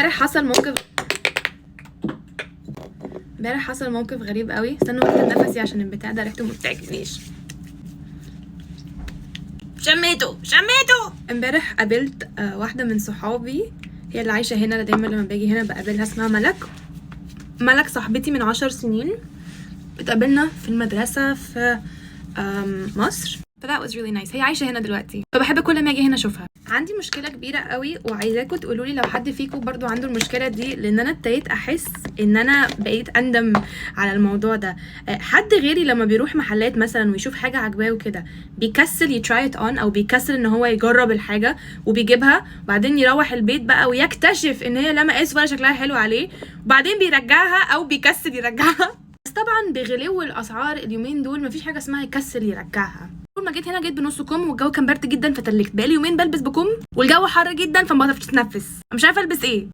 امبارح حصل موقف غريب قوي. استنوا اكتب نفسي عشان البتاع ده ريحته ما بتعجبنيش. شميته. امبارح قابلت واحده من صحابي، هي اللي عايشه هنا، دايما لما باجي هنا بقابلها، اسمها ملك صاحبتي من 10 سنين. اتقابلنا في المدرسه في مصر. فده was really nice. هي عايشه هنا دلوقتي، فبحب كل ما اجي هنا اشوفها. عندي مشكله كبيره قوي وعايزاكم تقولوا لي لو حد فيكم برضو عنده المشكله دي، لان انا ابتديت احس ان انا بقيت اندم على الموضوع ده. حد غيري لما بيروح محلات مثلا ويشوف حاجه عجباه وكده بيكسل يتراي ات اون، او بيكسل ان هو يجرب الحاجه وبيجيبها، وبعدين يروح البيت بقى ويكتشف ان هي لا مقاس ولا شكلها حلو عليه، وبعدين بيرجعها او بيكسل يرجعها. بس طبعا بغلو الاسعار اليومين دول مفيش حاجه اسمها يكسل يرجعها. اول ما جيت هنا جيت بنص كم والجو كان برد جدا فتلكت، بقالي يومين بلبس بكم والجو حر جدا فما بعرفش اتنفس، مش عارفه البس ايه.